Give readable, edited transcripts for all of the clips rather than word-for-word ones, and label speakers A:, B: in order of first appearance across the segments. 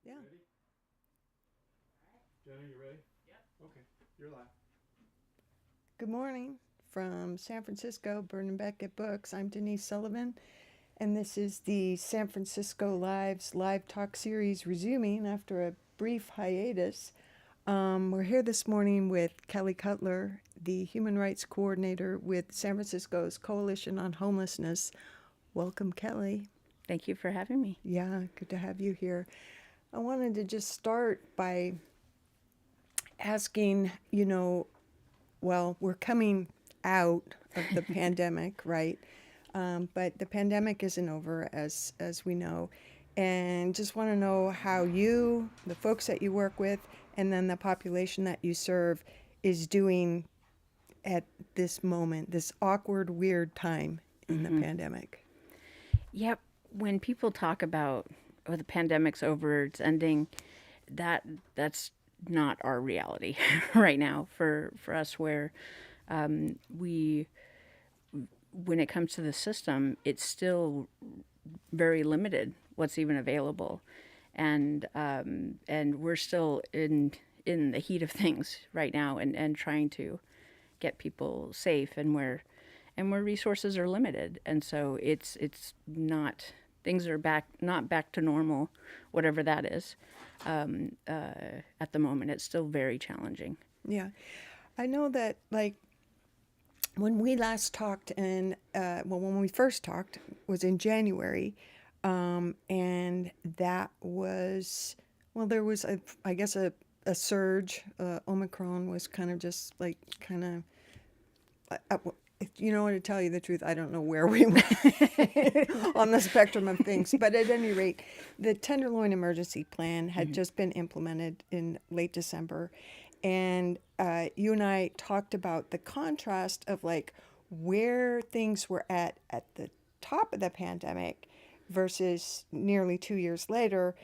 A: Yeah.
B: Ready? Jenna, you ready? Okay, you're live.
A: Good morning from San Francisco, Burn Beckett Books. I'm Denise Sullivan, and this is the San Francisco Lives live talk series resuming after a brief hiatus. We're here this morning with Kelly Cutler, the Human Rights Coordinator with San Francisco's Coalition on Homelessness. Welcome, Kelly.
C: Thank you for having me.
A: Yeah, good to have you here. I wanted to just start by asking, well, we're coming out of the pandemic, right? But the pandemic isn't over, as we know, and just want to know how you, the folks that you work with, and then the population that you serve, is doing at this moment, this awkward, weird time in the pandemic.
C: Yep. When people talk about, oh, the pandemic's over, it's ending, that's not our reality right now for us. Where we, when it comes to the system, it's still very limited what's even available, and we're still in the heat of things right now, and trying to get people safe, and where resources are limited, and so it's not, things are not back to normal, whatever that is. At the moment, it's still very challenging.
A: Yeah. I know that, like, when we last talked, and when we first talked was in January, and that was, well, there was I guess a surge. Omicron was kind of just like you know what, to tell you the truth, I don't know where we went on the spectrum of things. But at any rate, the Tenderloin Emergency Plan had just been implemented in late December. And you and I talked about the contrast of like where things were at the top of the pandemic versus nearly 2 years later,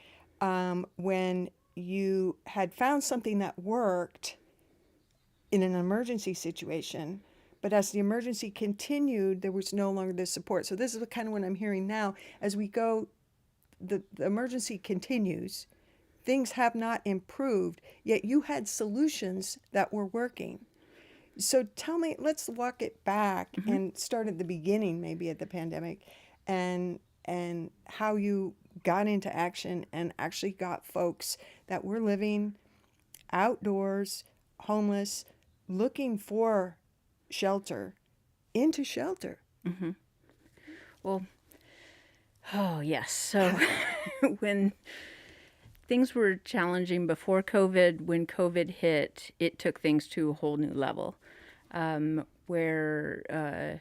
A: when you had found something that worked in an emergency situation. But as the emergency continued, there was no longer this support. So this is kind of what I'm hearing now. As we go, the emergency continues. Things have not improved, yet you had solutions that were working. So tell me, let's walk it back and start at the beginning, maybe at the pandemic, and how you got into action and actually got folks that were living outdoors, homeless, looking for shelter, into shelter.
C: Well, oh yes. So when things were challenging before COVID, when COVID hit, it took things to a whole new level, where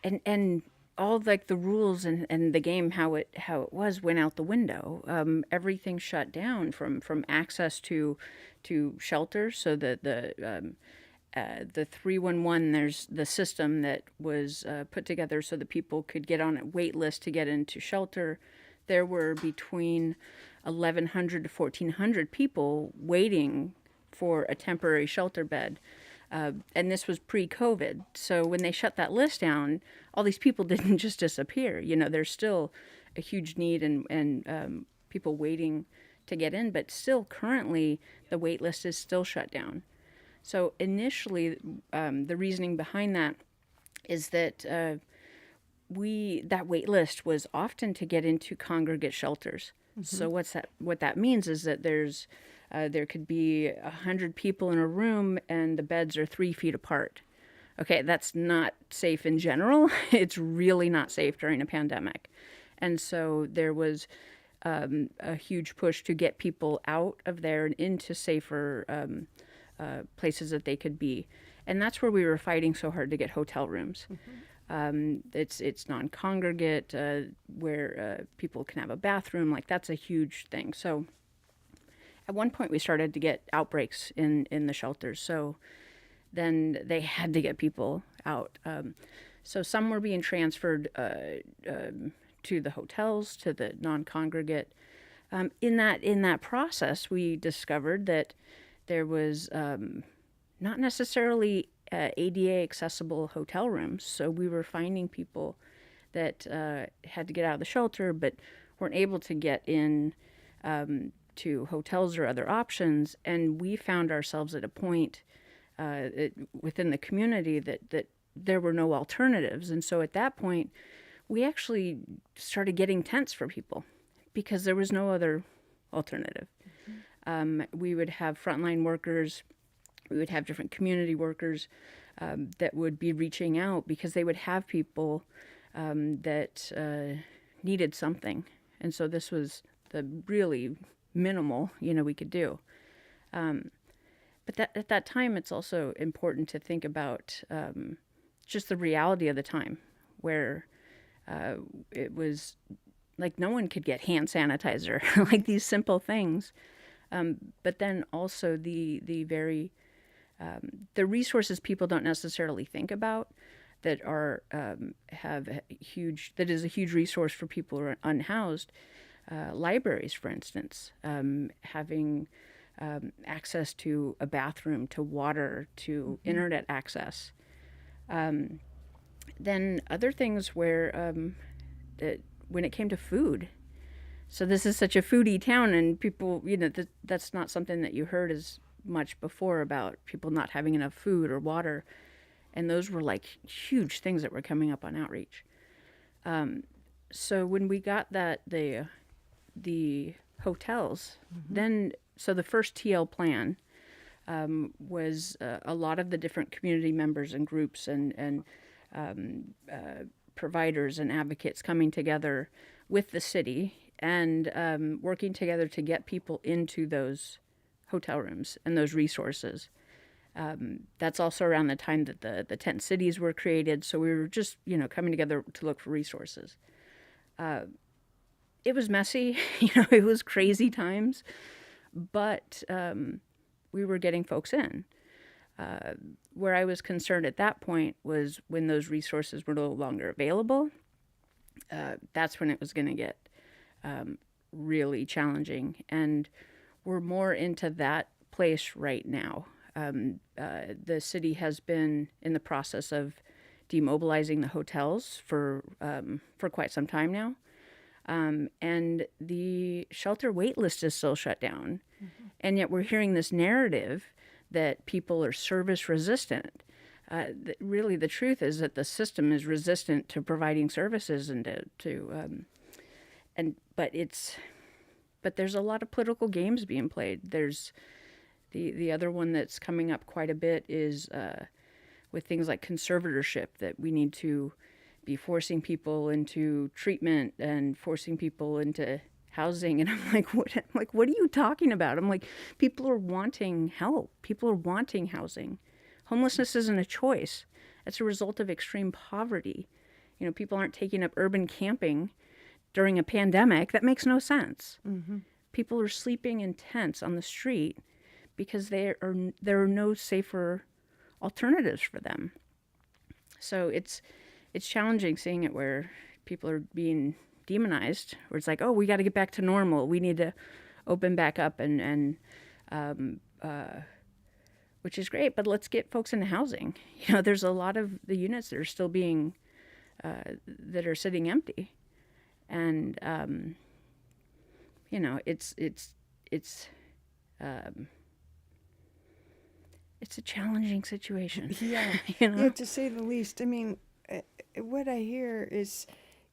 C: and all like the rules and the game, how it was, went out the window. Everything shut down, from access to shelters. So the 311, there's the system that was put together so that people could get on a wait list to get into shelter. There were between 1,100 to 1,400 people waiting for a temporary shelter bed. And this was pre-COVID. So when they shut that list down, all these people didn't just disappear. There's still a huge need, and people waiting to get in, but still currently the wait list is still shut down. So initially, the reasoning behind that is that that wait list was often to get into congregate shelters. So what that means is that there could be 100 people in a room and the beds are 3 feet apart. Okay, that's not safe in general. It's really not safe during a pandemic. And so there was a huge push to get people out of there and into safer places that they could be. And that's where we were fighting so hard to get hotel rooms. It's non-congregate, where people can have a bathroom. Like, that's a huge thing. So at one point we started to get outbreaks in the shelters. So then they had to get people out. So some were being transferred to the hotels, to the non-congregate. In that process, we discovered that there was not necessarily ADA accessible hotel rooms. So we were finding people that had to get out of the shelter but weren't able to get in to hotels or other options, and we found ourselves at a point within the community that there were no alternatives. And so at that point, we actually started getting tents for people because there was no other alternative. We would have frontline workers, we would have different community workers that would be reaching out because they would have people that needed something. And so this was the really minimal, we could do. But at that time, it's also important to think about just the reality of the time, where it was like no one could get hand sanitizer, like these simple things. But then also the very the resources people don't necessarily think about that are that is a huge resource for people who are unhoused. Libraries, for instance, having access to a bathroom, to water, to internet access. Then other things where that when it came to food. So this is such a foodie town, and people, that's not something that you heard as much before about people not having enough food or water. And those were like huge things that were coming up on outreach. So when we got the hotels, then, so the first TL plan was a lot of the different community members and groups and providers and advocates coming together with the city and working together to get people into those hotel rooms and those resources. That's also around the time that the tent cities were created. So we were just, coming together to look for resources. It was messy, it was crazy times, but we were getting folks in. Where I was concerned at that point was when those resources were no longer available. That's when it was going to get really challenging. And we're more into that place right now. The city has been in the process of demobilizing the hotels for quite some time now. And the shelter wait list is still shut down. And yet we're hearing this narrative that people are service resistant. Really, the truth is that the system is resistant to providing services and but there's a lot of political games being played. There's the other one that's coming up quite a bit is with things like conservatorship, that we need to be forcing people into treatment and forcing people into housing. And I'm like, what are you talking about? I'm like, people are wanting help. People are wanting housing. Homelessness isn't a choice. It's a result of extreme poverty. People aren't taking up urban camping during a pandemic. That makes no sense. People are sleeping in tents on the street because there are no safer alternatives for them. So it's challenging seeing it where people are being demonized, where it's like, oh, we got to get back to normal. We need to open back up and which is great, but let's get folks into housing. There's a lot of the units that are still being, that are sitting empty. And, it's a challenging situation.
A: Yeah, to say the least. I mean, what I hear is,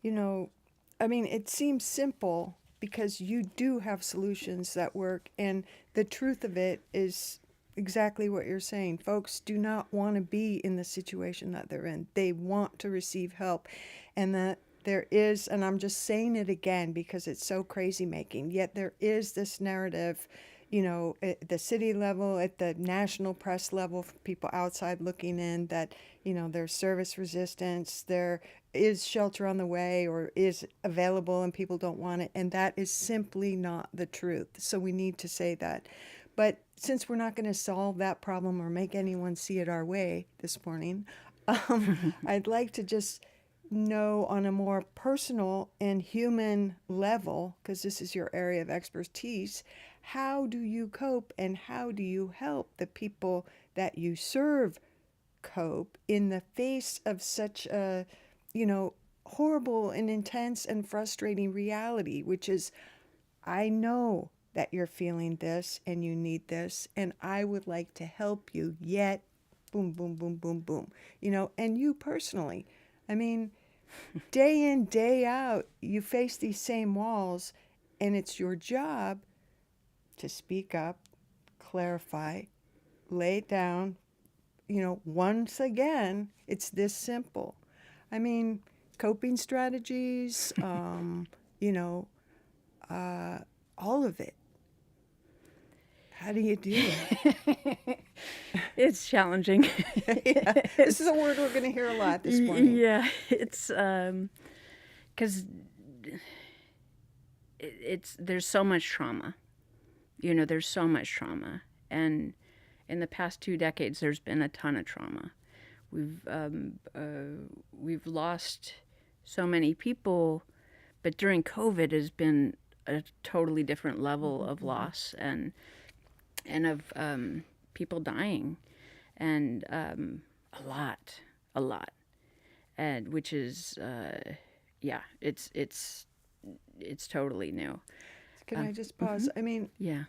A: it seems simple because you do have solutions that work. And the truth of it is exactly what you're saying. Folks do not want to be in the situation that they're in. They want to receive help. And that there is, and I'm just saying it again because it's so crazy making, yet there is this narrative, at the city level, at the national press level, for people outside looking in, that, there's service resistance, there is shelter on the way or is available and people don't want it. And that is simply not the truth. So we need to say that. But since we're not going to solve that problem or make anyone see it our way this morning, I'd like to just know on a more personal and human level, because this is your area of expertise, how do you cope and how do you help the people that you serve cope in the face of such a, horrible and intense and frustrating reality, which is, I know that you're feeling this and you need this, and I would like to help you, yet boom, boom, boom, boom, boom. And you personally, I mean, day in, day out, you face these same walls, and it's your job to speak up, clarify, lay it down. Once again, it's this simple. I mean, coping strategies, all of it. How do you do it?
C: It's challenging.
A: Yeah, this is a word we're going to hear a lot this morning.
C: Yeah, it's because there's so much trauma. There's so much trauma, and in the past 2 decades, there's been a ton of trauma. We've lost so many people, but during COVID has been a totally different level of loss and of people dying, and a lot, and which is it's totally new.
A: Can I just pause? I mean,
C: Yeah.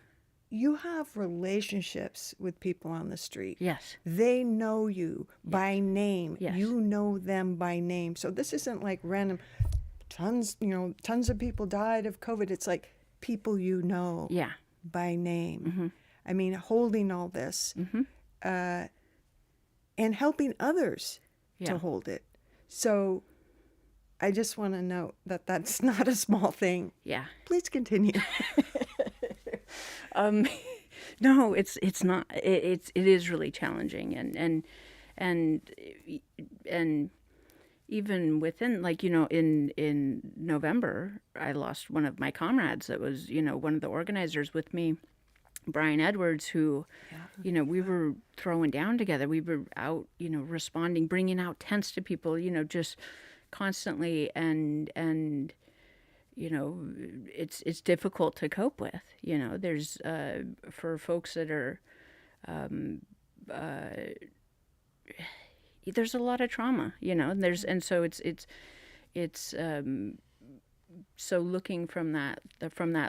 A: you have relationships with people on the street.
C: Yes.
A: They know you by name.
C: Yes.
A: You know them by name. So this isn't like random tons of people died of COVID. It's like people
C: Yeah.
A: by name.
C: Mm-hmm.
A: I mean, holding all this and helping others to hold it. So I just want to note that that's not a small thing.
C: Yeah.
A: Please continue.
C: No, it's not. It is really challenging, and even within, like, in November, I lost one of my comrades that was, one of the organizers with me, Brian Edwards, who, we were throwing down together. We were out, responding, bringing out tents to people, just constantly, and it's difficult to cope with. There's for folks that are there's a lot of trauma. And so it's so looking from that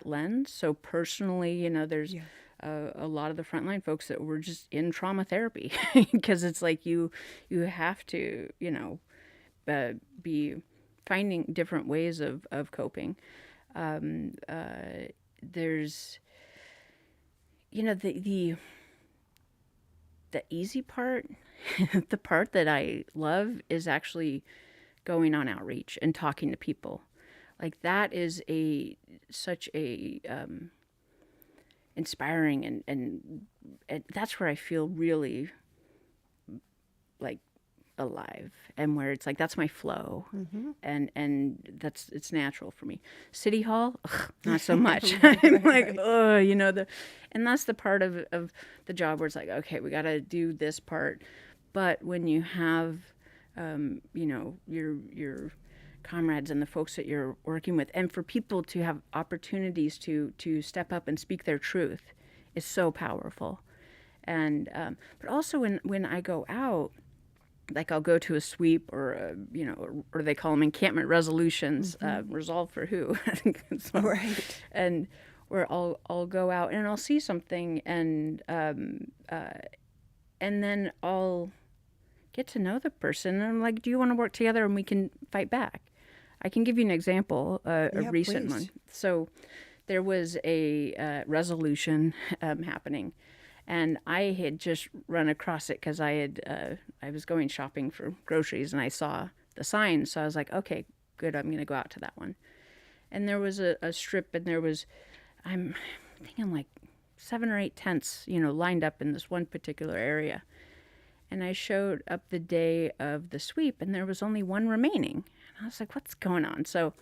C: lens. So personally, there's a lot of the frontline folks that were just in trauma therapy because it's like you have to be finding different ways of coping. There's the easy part, the part that I love is actually going on outreach and talking to people. Like, that is such a inspiring, and that's where I feel really like alive, and where it's like that's my flow, and it's natural for me. City Hall, not so much. I'm like, oh, and that's the part of the job where it's like, okay, we got to do this part. But when you have your comrades and the folks that you're working with, and for people to have opportunities to step up and speak their truth is so powerful. And but also when I go out, like I'll go to a sweep or or they call them encampment resolutions, resolve for who, I think that's what,
A: Right.
C: and where I'll go out and I'll see something, and then I'll get to know the person, and I'm like, do you want to work together and we can fight back? I can give you an example, a recent
A: please.
C: one. So there was a resolution happening, and I had just run across it because I was going shopping for groceries and I saw the sign. So I was like, okay, good, I'm going to go out to that one. And there was a strip, and there was, I'm thinking like 7 or 8 tents, lined up in this one particular area. And I showed up the day of the sweep, and there was only one remaining. And I was like, what's going on? So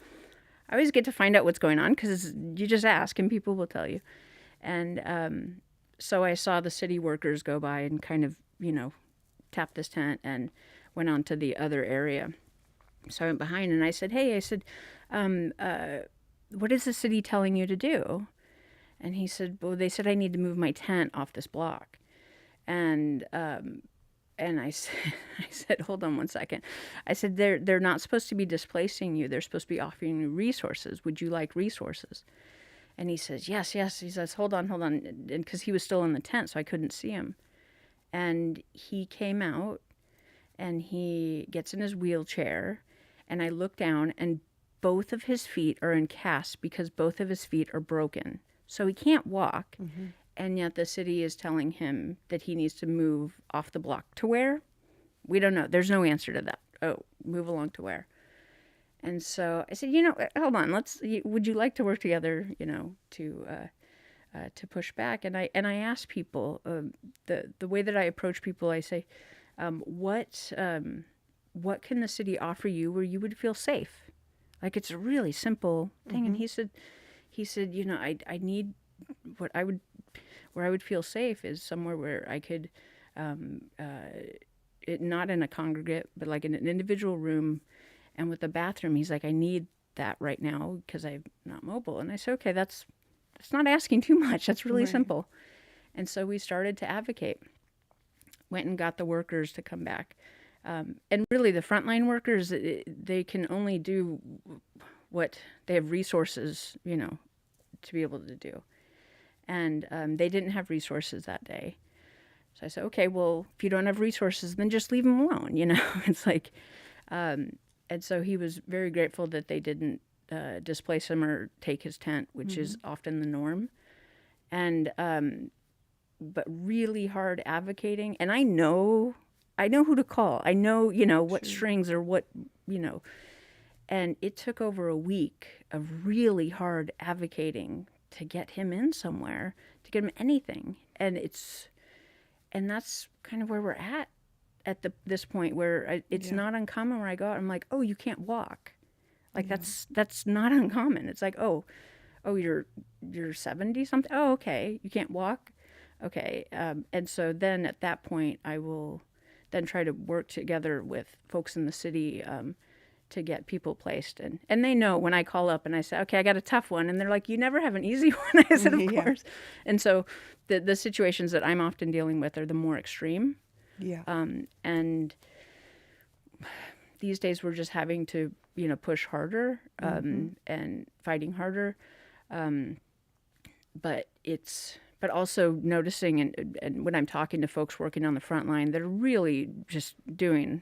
C: I always get to find out what's going on because you just ask and people will tell you. And so I saw the city workers go by and kind of, tap this tent and went on to the other area. So I went behind and I said, hey, what is the city telling you to do? And he said, well, they said I need to move my tent off this block. And I said, hold on one second. I said, they're not supposed to be displacing you. They're supposed to be offering you resources. Would you like resources? And he says, yes, yes. He says, hold on. And because he was still in the tent, so I couldn't see him. And he came out and he gets in his wheelchair. And I look down and both of his feet are in casts because both of his feet are broken. So he can't walk. And yet the city is telling him that he needs to move off the block. To where? We don't know. There's no answer to that. Oh, move along to where? And so I said, hold on. Would you like to work together, to push back? And I ask people, the way that I approach people, I say, what can the city offer you where you would feel safe? Like, it's a really simple thing. And he said, I need where I would feel safe is somewhere where I could, not in a congregate, but like in an individual room and with a bathroom. He's like, I need that right now because I'm not mobile. And I said, okay, that's not asking too much. That's really simple. And so we started to advocate, went and got the workers to come back. And really the frontline workers, they can only do what they have resources, to be able to do. And they didn't have resources that day. So I said, okay, well, if you don't have resources, then just leave them alone, It's like, and so he was very grateful that they didn't displace him or take his tent, which is often the norm. And, but really hard advocating. And I know who to call. I know, what strings or what, and it took over a week of really hard advocating to get him in somewhere, to get him anything. And that's kind of where we're at this point where it's not uncommon where I go out, I'm like, oh, you can't walk. Like that's not uncommon. It's like, oh, you're 70 something. Oh, okay. You can't walk. Okay. And so then at that point I will then try to work together with folks in the city, to get people placed. And they know when I call up and I say, okay, I got a tough one. And they're like, you never have an easy one. I said, of course. And so the situations that I'm often dealing with are the more extreme.
A: Yeah.
C: And these days we're just having to, push harder, and fighting harder. But also noticing, and when I'm talking to folks working on the front line, they're really just doing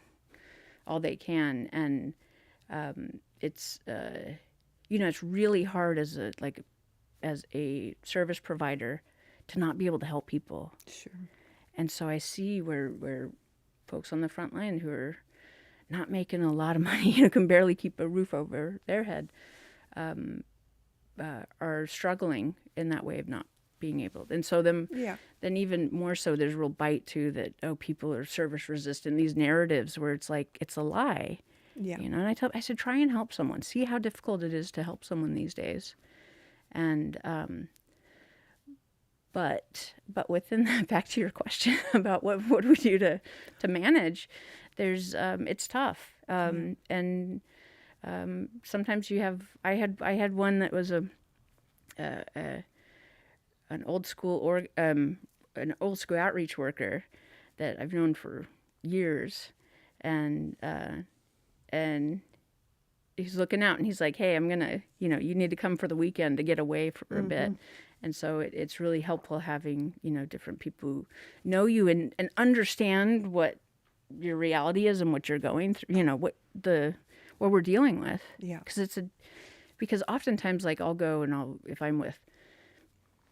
C: all they can. And it's really hard as a service provider to not be able to help people.
A: Sure.
C: And so I see where folks on the front line who are not making a lot of money, can barely keep a roof over their head, are struggling in that way of not being able. And so then even more so, there's a real bite to that, people are service resistant, these narratives where it's like, it's a lie.
A: Yeah.
C: And I said, try and help someone. See how difficult it is to help someone these days. And, but within that, back to your question about what we do to manage, there's, it's tough. And, sometimes I had one that was an old school outreach worker that I've known for years, and he's looking out and he's like, hey, I'm gonna, you need to come for the weekend to get away for a bit. And so it's really helpful having, different people who know you and understand what your reality is and what you're going through, what we're dealing with.
A: Yeah.
C: Because oftentimes, like, I'll go and if I'm with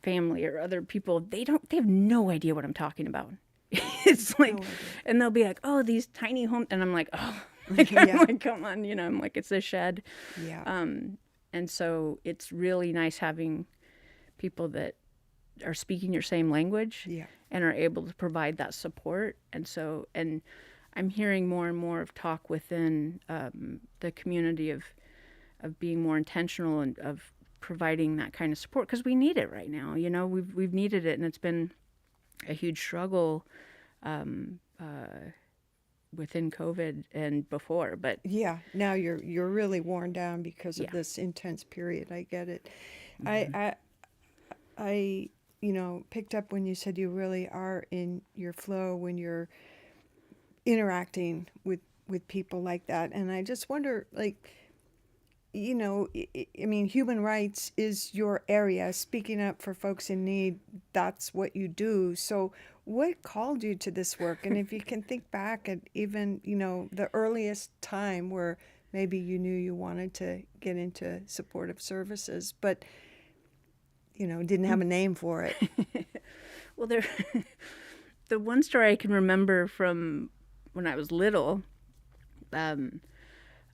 C: family or other people, they have no idea what I'm talking about. It's like, and they'll be like, oh, these tiny homes. And I'm like, oh, I'm like, come on, I'm like, it's a shed.
A: Yeah.
C: And so it's really nice having people that are speaking your same language and are able to provide that support. And I'm hearing more and more of talk within the community of being more intentional and of providing that kind of support, because we need it right now. We've needed it, and it's been a huge struggle within COVID and before. But
A: now you're really worn down because of this intense period. I get it. I picked up when you said you really are in your flow when you're interacting with people like that, and I just wonder, like, you know, I mean, human rights is your area. Speaking up for folks in need, that's what you do. So, what called you to this work? And if you can think back at even, you know, the earliest time where maybe you knew you wanted to get into supportive services, but, you know, didn't have a name for it.
C: Well, there, the one story I can remember from when I was little, and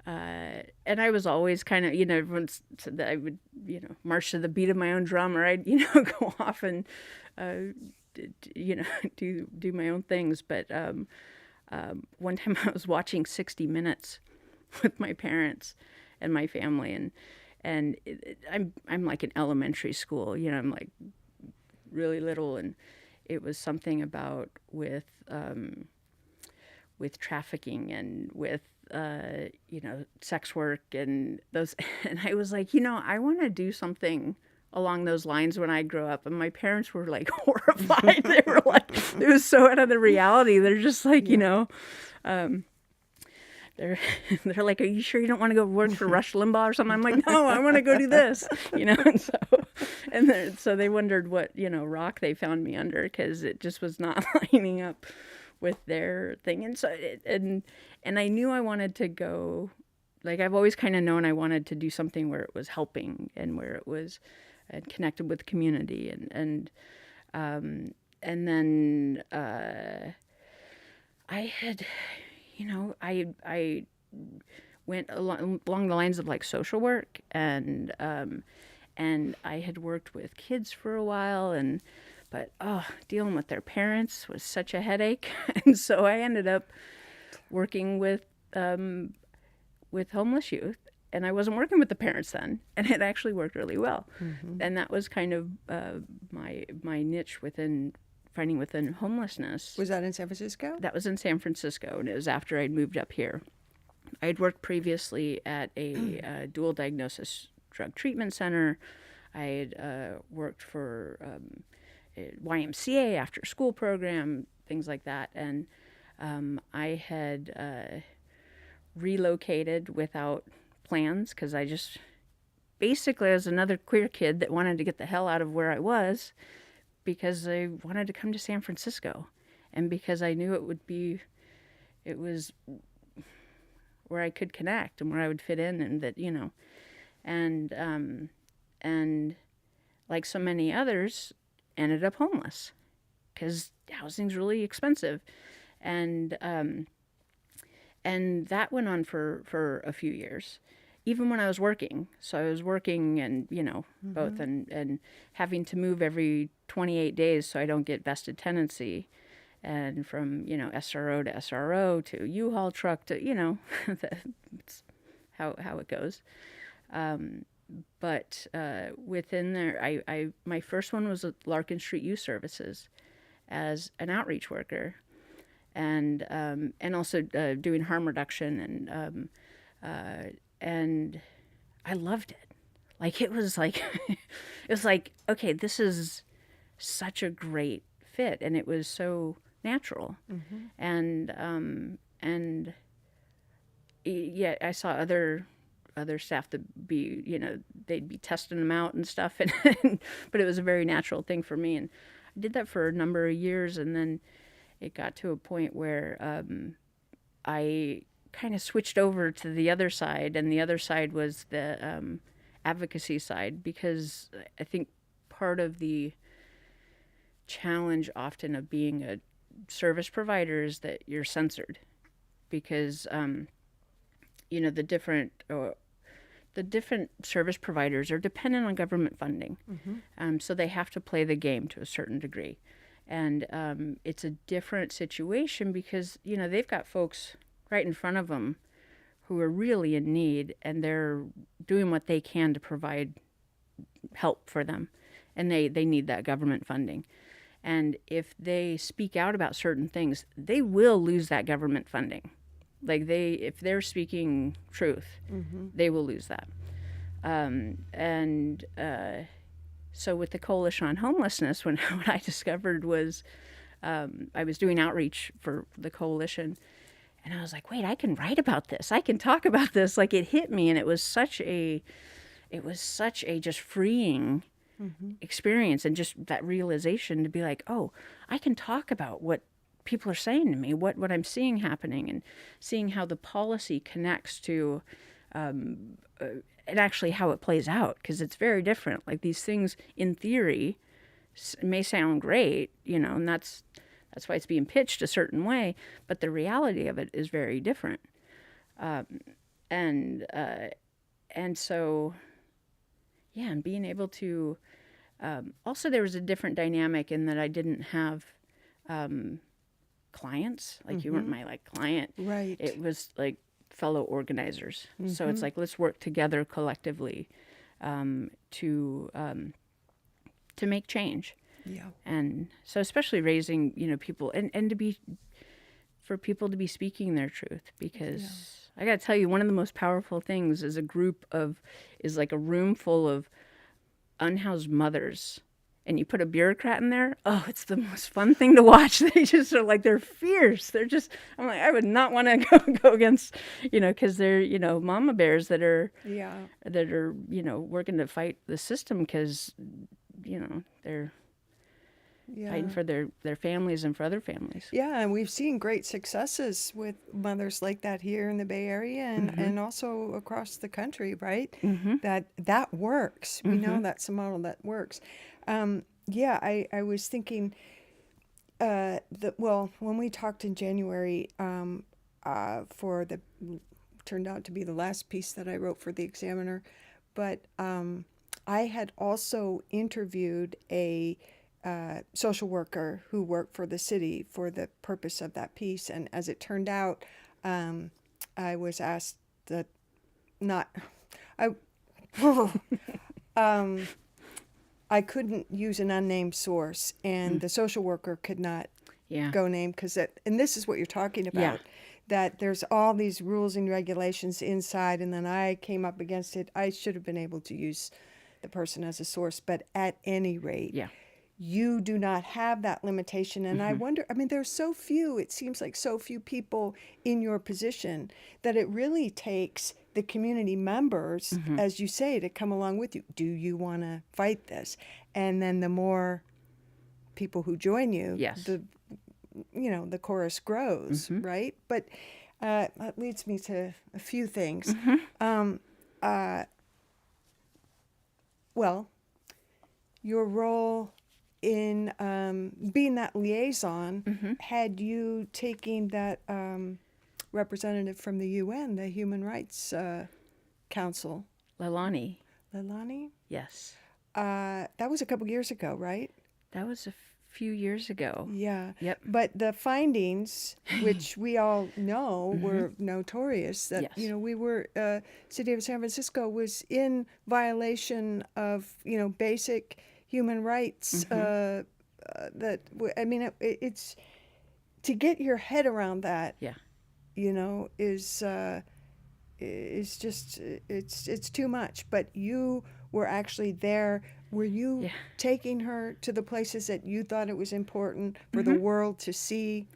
C: I was always kind of, you know, everyone said that I would, you know, march to the beat of my own drum, or I'd, you know, go off and, you know, do my own things. But one time I was watching 60 Minutes with my parents and my family, and I'm like in elementary school, you know, I'm like really little, and it was something about with trafficking and with you know, sex work and those. And I was like, you know, I want to do something along those lines when I grow up. And my parents were like horrified. They were like, it was so out of the reality. They're just like, you know, they're they're like, are you sure you don't want to go work for Rush Limbaugh or something? I'm like, no, I want to go do this, you know. And so they wondered what, you know, rock they found me under, because it just was not lining up with their thing. And so and I knew I wanted to go, like, I've always kind of known I wanted to do something where it was helping and where it was connected with the community, and then I had, you know, I went along the lines of like social work, and I had worked with kids for a while, but dealing with their parents was such a headache. And so I ended up working with homeless youth, and I wasn't working with the parents then, and it actually worked really well. Mm-hmm. And that was kind of my niche within homelessness.
A: Was that in San Francisco?
C: That was in San Francisco, and it was after I'd moved up here. I'd worked previously at a dual diagnosis drug treatment center. I had worked for YMCA after school program, things like that. And I had relocated without plans, because I just basically was another queer kid that wanted to get the hell out of where I was, because I wanted to come to San Francisco, and because I knew it was where I could connect and where I would fit in, and that, you know, and like so many others, ended up homeless because housing's really expensive. And that went on for a few years, even when I was working. So I was working and, you know, mm-hmm. both, and having to move every 28 days so I don't get vested tenancy, and from, you know, SRO to SRO to U-Haul truck to, you know, that's how it goes. But within there, my first one was at Larkin Street Youth Services as an outreach worker, and also doing harm reduction, and I loved it. Like, it was like okay, this is such a great fit, and it was so natural. Mm-hmm. And yeah, I saw other staff that be, you know, they'd be testing them out and stuff, and but it was a very natural thing for me, and I did that for a number of years, and then it got to a point where I kind of switched over to the other side, and the other side was the advocacy side, because I think part of the challenge often of being a service provider is that you're censored, because you know, the different service providers are dependent on government funding. Mm-hmm. So they have to play the game to a certain degree. And it's a different situation because, you know, they've got folks right in front of them who are really in need, and they're doing what they can to provide help for them. And they need that government funding. And if they speak out about certain things, they will lose that government funding. Like, if they're speaking truth, mm-hmm. they will lose that. So with the Coalition on Homelessness, what I discovered was I was doing outreach for the coalition, And I was like, wait, I can write about this. I can talk about this. Like, it hit me, and it was such a just freeing experience, and just that realization to be like, oh, I can talk about what people are saying to me, what I'm seeing happening, and seeing how the policy connects to and actually how it plays out, because it's very different. Like, these things in theory may sound great, and that's why it's being pitched a certain way, but the reality of it is very different. And so, yeah, and being able to also, there was a different dynamic in that I didn't have clients. Like, you weren't my client.
A: Right.
C: It was like fellow organizers. So it's like, let's work together collectively to make change.
A: Yeah.
C: And so, especially raising, people, and for people to be speaking their truth, because I got to tell you, one of the most powerful things is is like a room full of unhoused mothers, and you put a bureaucrat in there. Oh, it's the most fun thing to watch. They just are like, they're fierce. I'm like, I would not want to go against, because they're, mama bears that are working to fight the system, because, they're fighting for their families and for other families.
A: Yeah, and we've seen great successes with mothers like that here in the Bay Area and also across the country, right? That works. We know that's a model that works. I was thinking when we talked in January for turned out to be the last piece that I wrote for the Examiner, but I had also interviewed a social worker who worked for the city for the purpose of that piece, and as it turned out, I was asked that I couldn't use an unnamed source, and the social worker could not go name, and this is what you're talking about, that there's all these rules and regulations inside, and then I came up against it. I should have been able to use the person as a source, but at any rate, you do not have that limitation. And I wonder, there's it seems like so few people in your position, that it really takes the community members, as you say, to come along with you. Do you want to fight this? And then the more people who join you, the chorus grows, right? But that leads me to a few things. Your role in being that liaison, had you taken that representative from the UN, the Human Rights Council?
C: Leilani?
A: Yes.
C: Yes.
A: That was a couple years ago, right?
C: That was a few years ago.
A: Yeah.
C: Yep.
A: But the findings, which we all know were notorious, that, we were, City of San Francisco was in violation of, basic human rights. It's to get your head around that. Is just it's too much. But you were actually there. Were you taking her to the places that you thought it was important for the world to see?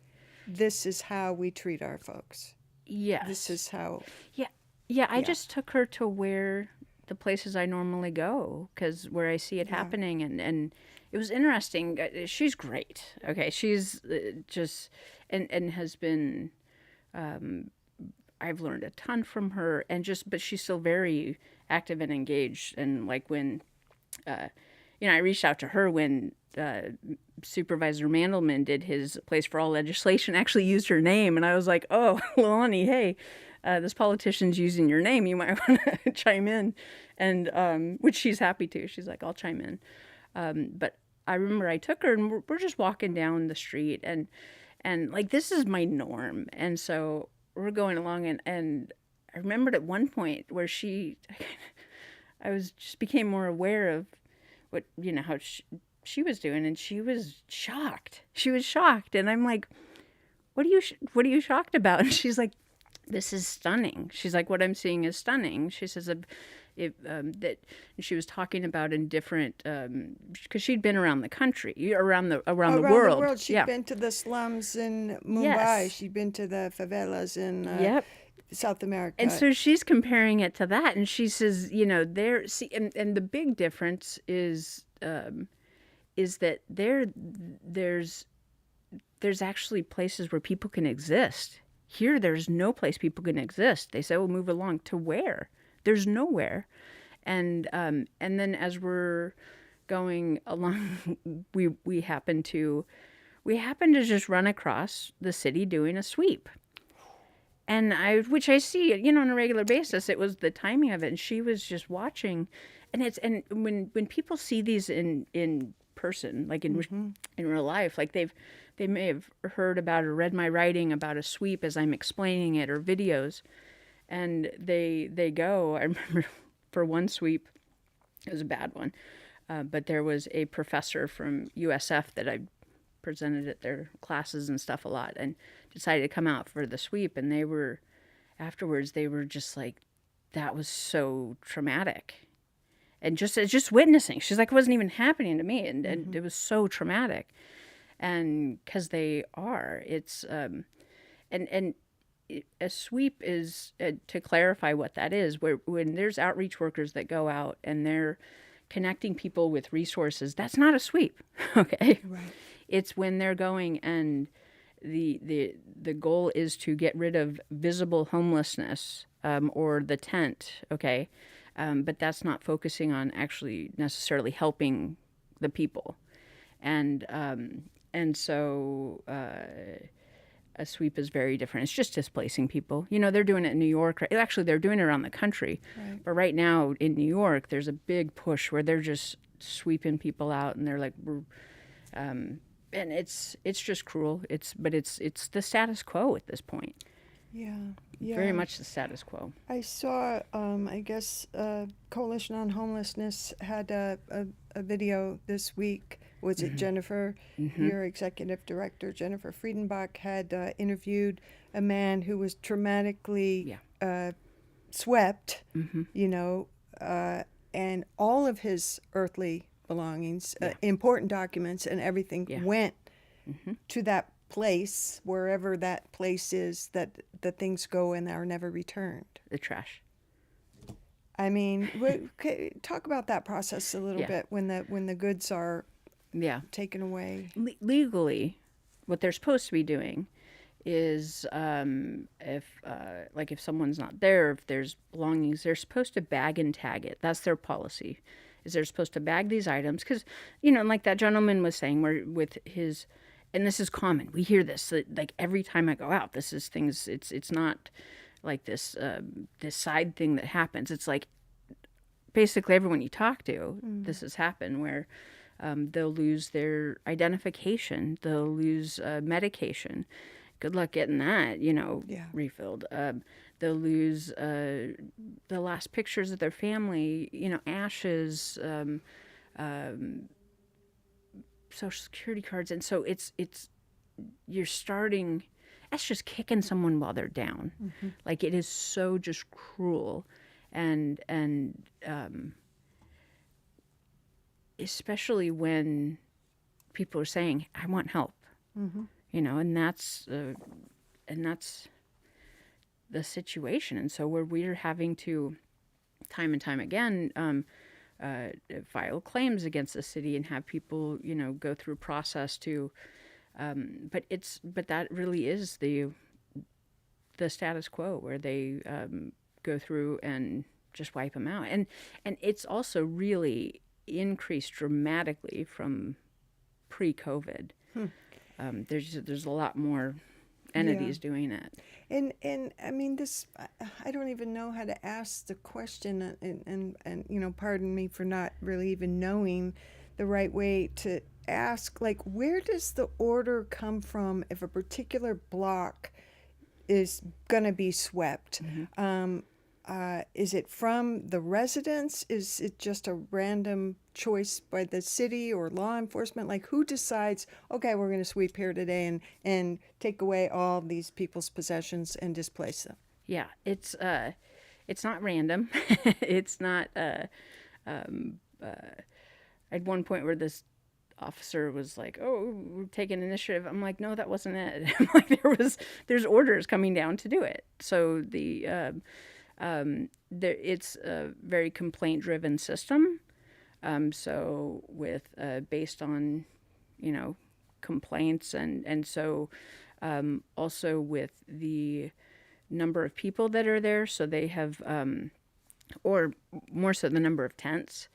A: This is how we treat our folks.
C: Yes.
A: This is how.
C: Yeah. I just took her to where the places I normally go, because where I see it happening, and it was interesting. She's great. Okay, she's just and has been. I've learned a ton from her, but she's still very active and engaged. And like when, I reached out to her when Supervisor Mandelman did his Place for All legislation, actually used her name, and I was like, oh, Leilani, hey. This politician's using your name. You might want to chime in, and which she's happy to. She's like, I'll chime in. But I remember I took her, and we're just walking down the street, and like, this is my norm, and so we're going along, and I remembered at one point where I became more aware of what how she was doing, and she was shocked. She was shocked, and I'm like, what are you shocked about? And she's like, this is stunning. She's like, what I'm seeing is stunning. She says, that she was talking about in different, because she'd been around the country, around the world.
A: She'd
C: Yeah.
A: been to the slums in Mumbai.
C: Yes.
A: She'd been to the favelas in
C: Yep.
A: South America.
C: And so she's comparing it to that, and she says, and the big difference is that there's actually places where people can exist. Here, there's no place people can exist. They say, "Well, move along to where?" There's nowhere. And then as we're going along, we happen to just run across the city doing a sweep. And which I see, on a regular basis. It was the timing of it, and she was just watching, and when people see these in person, like in real life, like they may have heard about or read my writing about a sweep as I'm explaining it, or videos, and they go. I remember for one sweep, it was a bad one, but there was a professor from USF that I presented at their classes and stuff a lot, and decided to come out for the sweep, and afterwards they were just like, that was so traumatic, and just witnessing, she's like, it wasn't even happening to me, and it was so traumatic, and because it's a sweep is, to clarify what that is, when there's outreach workers that go out and they're connecting people with resources, that's not a sweep. Okay.
A: Right.
C: It's when they're going, and the goal is to get rid of visible homelessness, or the tent. Okay. But that's not focusing on actually necessarily helping the people. And so a sweep is very different. It's just displacing people. They're doing it in New York. Right? Actually, they're doing it around the country.
A: Right.
C: But right now in New York, there's a big push where they're just sweeping people out, and they're like, and it's just cruel. It's the status quo at this point.
A: Yeah. Yeah.
C: Very much the status quo.
A: I saw, I guess, Coalition on Homelessness had a video this week. Was it Jennifer, your executive director, Jennifer Friedenbach, had interviewed a man who was traumatically swept, and all of his earthly belongings, important documents and everything went to that place, wherever that place is, that the things go and are never returned.
C: The trash.
A: I mean, talk about that process a little bit when the goods are taken away.
C: Legally, what they're supposed to be doing is, if someone's not there, if there's belongings, they're supposed to bag and tag it. That's their policy. Is they're supposed to bag these items because, like that gentleman was saying, where with his. And this is common. We hear this like every time I go out. This is things. It's not like this side thing that happens. It's like basically everyone you talk to, this has happened where they'll lose their identification. They'll lose medication. Good luck getting that, refilled. They'll lose the last pictures of their family. Ashes. Social security cards, and so you're starting. That's just kicking someone while they're down. Like, it is so just cruel, and especially when people are saying, "I want help," and that's the situation. And so we're having to, time and time again, file claims against the city and have people, go through a process to, but that really is the status quo, where they go through and just wipe them out, and it's also really increased dramatically from pre-COVID. There's a lot more entities doing it.
A: And I mean, I don't even know how to ask the question, and pardon me for not really even knowing the right way to ask, like, where does the order come from if a particular block is going to be swept? Is it from the residents? Is it just a random choice by the city or law enforcement? Like, who decides, okay, we're going to sweep here today and take away all these people's possessions and displace them?
C: Yeah, it's not random. It's not. At one point where this officer was like, "Oh, we're taking initiative." I'm like, "No, that wasn't it." I'm like, there's orders coming down to do it. So it's a very complaint-driven system. So with based on, complaints and so also with the number of people that are there. So they have, or more so the number of tents.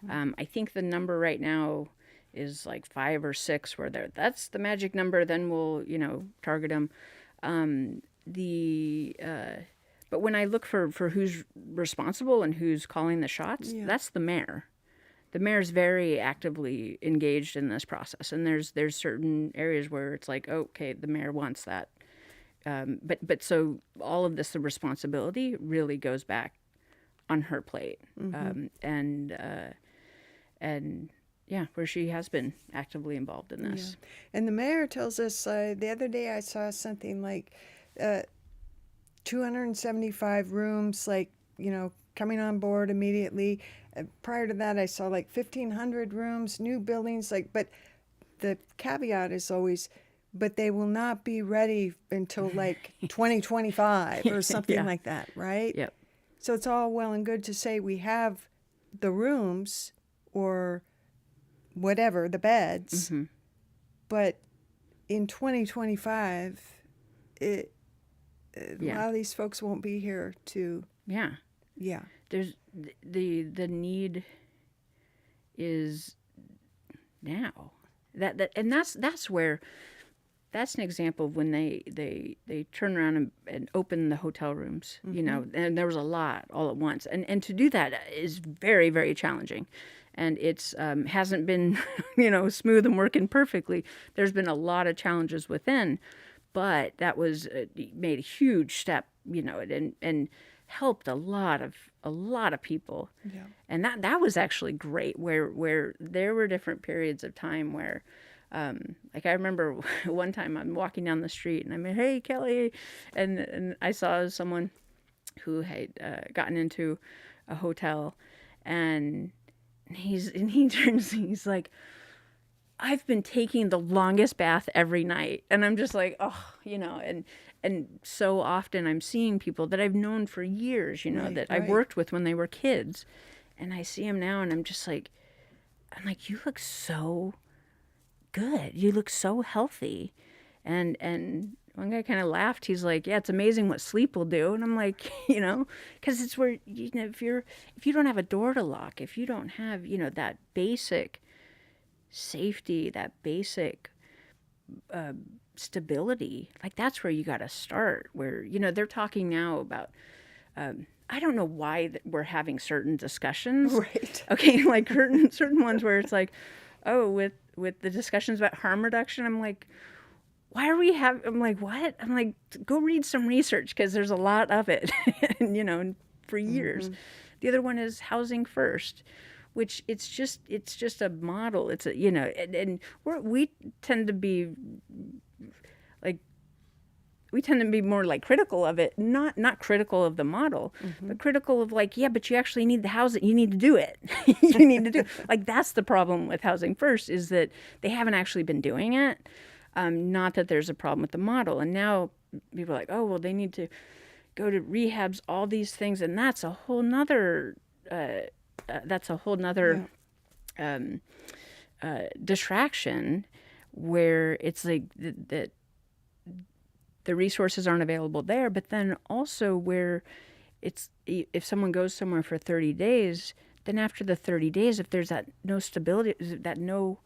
C: I think the number right now is like 5 or 6 where that's the magic number. Then we'll, target them. But when I look for who's responsible and who's calling the shots, that's the mayor. The mayor's very actively engaged in this process, and there's certain areas where it's like, okay, the mayor wants that. But so all of this, the responsibility really goes back on her plate, and yeah, where she has been actively involved in this.
A: Yeah. And the mayor tells us the other day I saw something like 275 rooms, like, coming on board immediately. Prior to that, I saw like 1,500 rooms, new buildings, but the caveat is always, but they will not be ready until like 2025 or something like that, right?
C: Yep.
A: So it's all well and good to say we have the rooms or whatever, the beds, but in 2025, a lot of these folks won't be here to. Yeah.
C: There's the need is now. And that's where that's an example of when they turn around and open the hotel rooms, and there was a lot all at once. And to do that is very, very challenging. And it's hasn't been, smooth and working perfectly. There's been a lot of challenges within, but that was made a huge step, and helped a lot of people.
A: Yeah.
C: And that was actually great, where there were different periods of time where, like I remember one time I'm walking down the street and I'm like, "Hey, Kelly," and I saw someone who had gotten into a hotel, and he turns, he's like, "I've been taking the longest bath every night," and I'm just like, oh, and so often I'm seeing people that I've known for years, that I worked with when they were kids, and I see them now, and I'm like, "You look so good. You look so healthy," and one guy kind of laughed. He's like, "Yeah, it's amazing what sleep will do." And I'm like, because it's where, if you don't have a door to lock, if you don't have, that basic safety, that basic stability, like that's where you got to start. Where, they're talking now about, I don't know why we're having certain discussions.
A: Right.
C: Okay, like certain ones where it's like, oh, with the discussions about harm reduction, I'm like, why are we having? I'm like, what? I'm like, go read some research, because there's a lot of it, and, for years. The other one is housing first, which it's just a model. It's and we tend to be like, we tend to be more like critical of it, not critical of the model, but critical of like, yeah, but you actually need the housing. You need to do it. You need to do it. Like, that's the problem with housing first, is that they haven't actually been doing it. Not that there's a problem with the model. And now people are like, oh, well, they need to go to rehabs, all these things. And that's a whole nother, distraction, where it's like that the resources aren't available there. But then also where it's, if someone goes somewhere for 30 days, then after the 30 days, if there's that no stability, that no,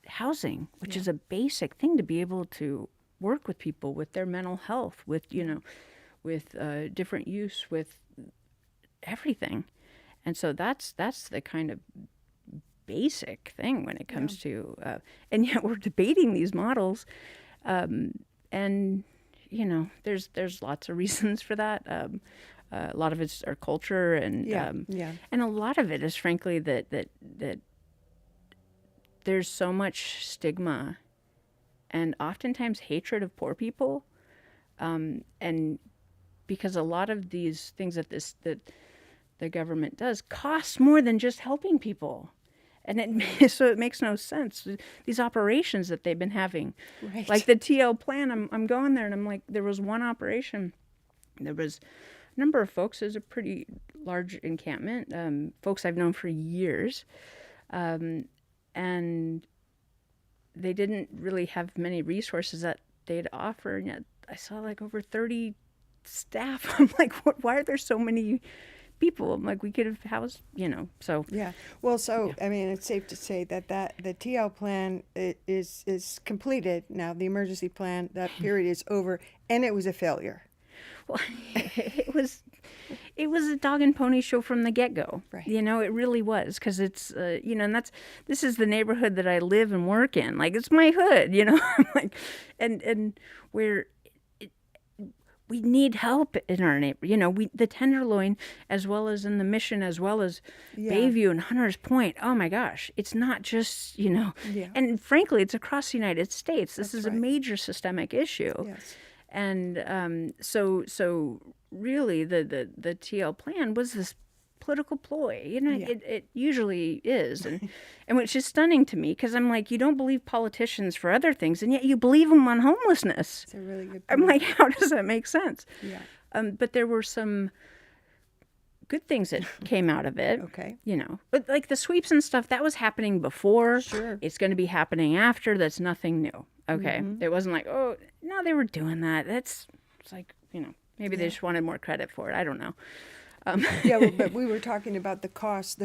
C: housing, which is a basic thing to be able to work with people with their mental health, with, with different use, with everything. And so that's the kind of basic thing when it comes to, and yet we're debating these models. And, there's lots of reasons for that. A lot of it's our culture, and and a lot of it is, frankly, that there's so much stigma and oftentimes hatred of poor people, and because a lot of these things that the government does costs more than just helping people. And so it makes no sense. These operations that they've been having,
A: Right.
C: like the TL plan, I'm going there and I'm like, there was one operation. There was a number of folks. It was a pretty large encampment, folks I've known for years. And they didn't really have many resources that they'd offer. And yet I saw like over 30 staff. I'm like, why are there so many people? I'm like, we could have housed, so.
A: Yeah. Well, so, I mean, it's safe to say that the TL plan is completed now. The emergency plan, that period is over, and it was a failure.
C: Well, it was a dog and pony show from the get-go.
A: Right.
C: It really was, because it's and this is the neighborhood that I live and work in. Like, it's my hood, I'm like, and where we need help in our neighborhood. The Tenderloin, as well as in the Mission, as well as Bayview and Hunters Point. Oh my gosh, it's not just and frankly, it's across the United States. This is a major systemic issue.
A: Yes.
C: And so really the TL plan was this political ploy. It usually is, and which is stunning to me, because I'm like, you don't believe politicians for other things, and yet you believe them on homelessness.
A: It's a really good point.
C: I'm like, how does that make sense?
A: Yeah.
C: But there were some good things that came out of it.
A: Okay.
C: But like the sweeps and stuff, that was happening before.
A: Sure.
C: It's going to be happening after. That's nothing new. Okay. It wasn't like, oh, no, they were doing that. It's like, maybe they just wanted more credit for it. I don't know.
A: But we were talking about the cost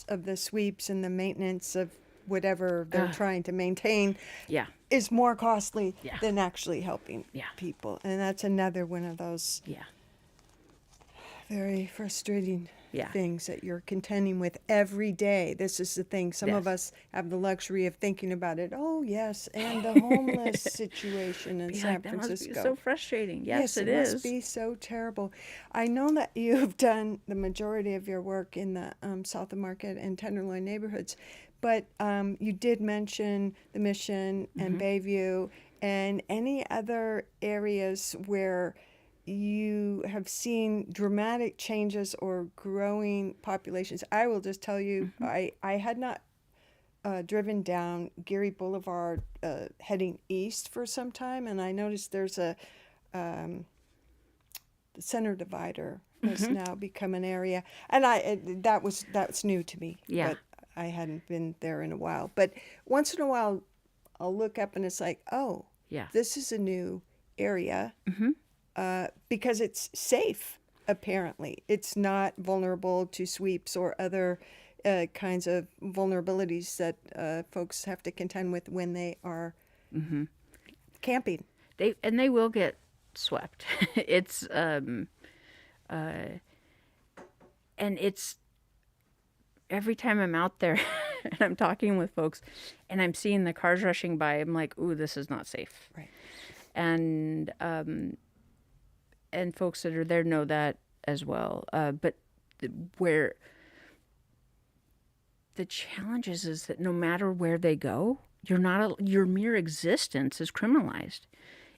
A: of the sweeps and the maintenance of whatever they're trying to maintain.
C: Yeah.
A: Is more costly than actually helping
C: Yeah.
A: people. And that's another one of those very frustrating things that you're contending with every day. This is the thing. Some of us have the luxury of thinking about it. Oh, yes, and the homeless situation in San Francisco.
C: That must be so frustrating. Yes, it
A: must
C: is.
A: be so terrible. I know that you've done the majority of your work in the South of Market and Tenderloin neighborhoods, but you did mention the Mission and Bayview and any other areas where you have seen dramatic changes or growing populations. I will just tell you, I had not driven down Geary Boulevard heading east for some time, and I noticed there's a the center divider has now become an area, and that's new to me.
C: Yeah.
A: But I hadn't been there in a while. But once in a while, I'll look up and it's like, oh, this is a new area. Because it's safe, apparently. It's not vulnerable to sweeps or other kinds of vulnerabilities that folks have to contend with when they are camping.
C: They will get swept. It's and it's every time I'm out there and I'm talking with folks and I'm seeing the cars rushing by, I'm like, ooh, this is not safe.
A: Right.
C: And folks that are there know that as well. But where the challenge is that no matter where they go, your mere existence is criminalized.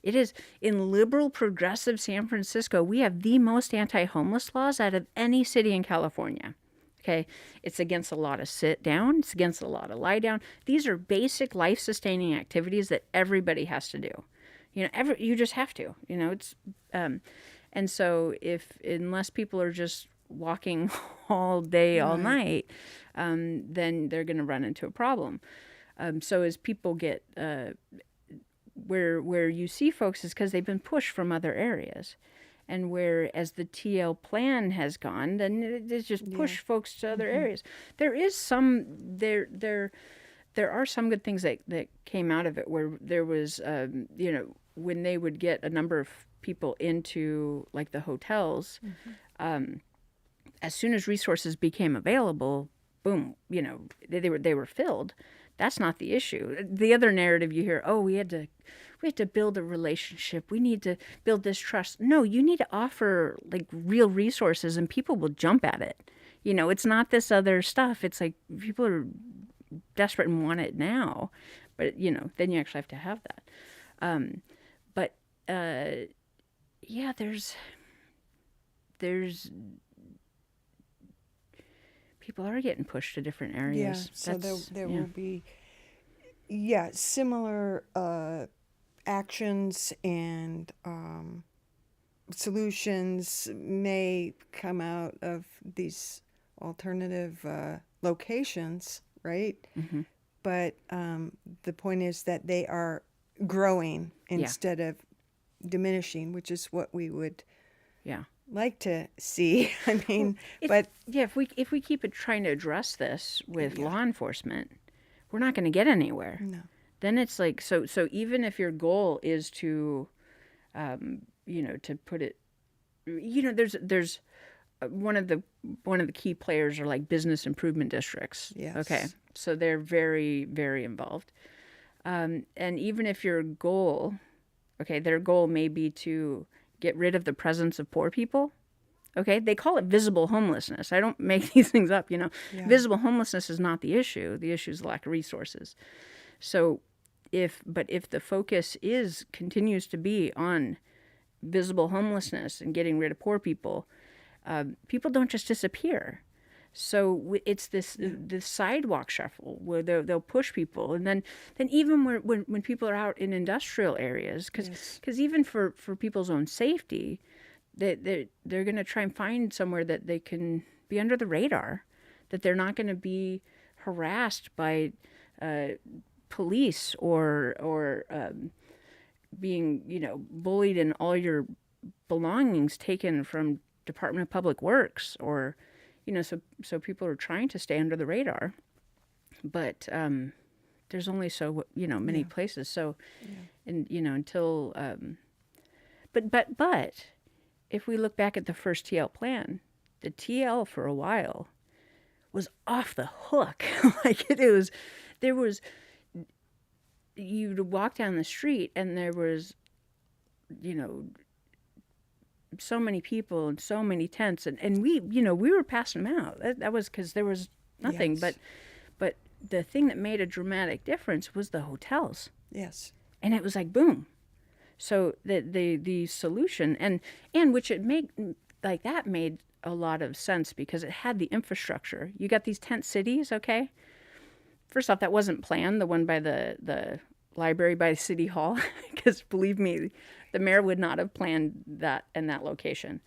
C: It is in liberal, progressive San Francisco. We have the most anti-homeless laws out of any city in California. Okay, it's against a lot of sit down. It's against a lot of lie down. These are basic life-sustaining activities that everybody has to do. You just have to. It's and so unless people are just walking all day, all night, then they're going to run into a problem. So as people get where you see folks is because they've been pushed from other areas, and where as the TL plan has gone, then it's just push folks to other areas. There is some there are some good things that came out of it, where there was when they would get a number of people into like the hotels, as soon as resources became available, boom, they were filled. That's not the issue. The other narrative you hear, oh, we had to build a relationship. We need to build this trust. No, you need to offer like real resources, and people will jump at it. It's not this other stuff. It's like people are desperate and want it now, but then you actually have to have that. there's people are getting pushed to different
A: Yeah,
C: areas.
A: so there
C: yeah.
A: will be, similar actions and solutions may come out of these alternative locations, right?
C: Mm-hmm.
A: But the point is that they are growing
C: Yeah.
A: instead of diminishing, which is what we would
C: Yeah.
A: like to see. I mean,
C: If,
A: but
C: yeah, if we keep it trying to address this with
A: Yeah.
C: law enforcement, we're not going to get anywhere.
A: no.
C: Then it's like so even if your goal is to to put it, there's one of the key players are like business improvement districts.
A: Yes.
C: Okay, so they're very, very involved. And even if your goal, their goal may be to get rid of the presence of poor people. Okay, they call it visible homelessness. I don't make these things up.
A: Yeah.
C: Visible homelessness is not the issue. The issue is lack of resources. So, if the focus continues to be on visible homelessness and getting rid of poor people, people don't just disappear. So it's this sidewalk shuffle where they'll push people, and then even when people are out in industrial areas, because even for people's own safety, they're going to try and find somewhere that they can be under the radar, that they're not going to be harassed by police or being bullied and all your belongings taken from Department of Public Works, or so people are trying to stay under the radar, but there's only so many places. So and until but if we look back at the first TL plan, the TL for a while was off the hook. Like there was you'd walk down the street and there was so many people and so many tents, and we were passing them out. That was because there was nothing.
A: Yes.
C: But the thing that made a dramatic difference was the hotels,
A: Yes.
C: and it was like boom. So the solution and which it made a lot of sense because it had the infrastructure. You got these tent cities, okay? First off, that wasn't planned, the one by the library by City Hall, because believe me, the mayor would not have planned that in that location.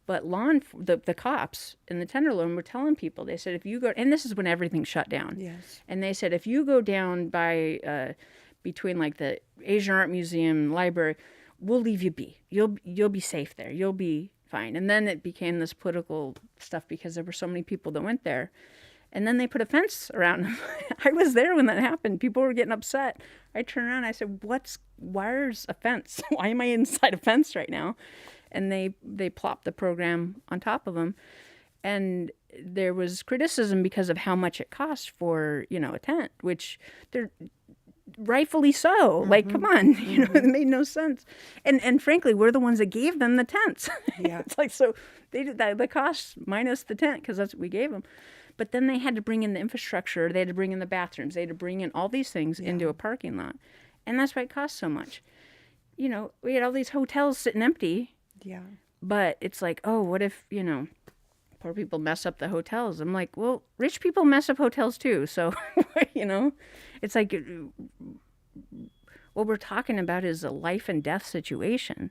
C: But the cops in the Tenderloin were telling people, they said, if you go, and this is when everything shut down.
A: Yes.
C: And they said, if you go down by, between like the Asian Art Museum, library, we'll leave you be. You'll be safe there. You'll be fine. And then it became this political stuff because there were so many people that went there. And then they put a fence around them. I was there when that happened. People were getting upset. I turned around. I said, where's a fence? Why am I inside a fence right now? And they plopped the program on top of them. And there was criticism because of how much it cost for, a tent, which they're rightfully so. Mm-hmm. Like, come on, it made no sense. And frankly, we're the ones that gave them the tents.
A: Yeah.
C: It's like, so they did that, the cost minus the tent, because that's what we gave them. But then they had to bring in the infrastructure. They had to bring in the bathrooms. They had to bring in all these things into a parking lot. And that's why it cost so much. We had all these hotels sitting empty.
A: Yeah.
C: But it's like, oh, what if, poor people mess up the hotels? I'm like, well, rich people mess up hotels too. So, it's like what we're talking about is a life and death situation,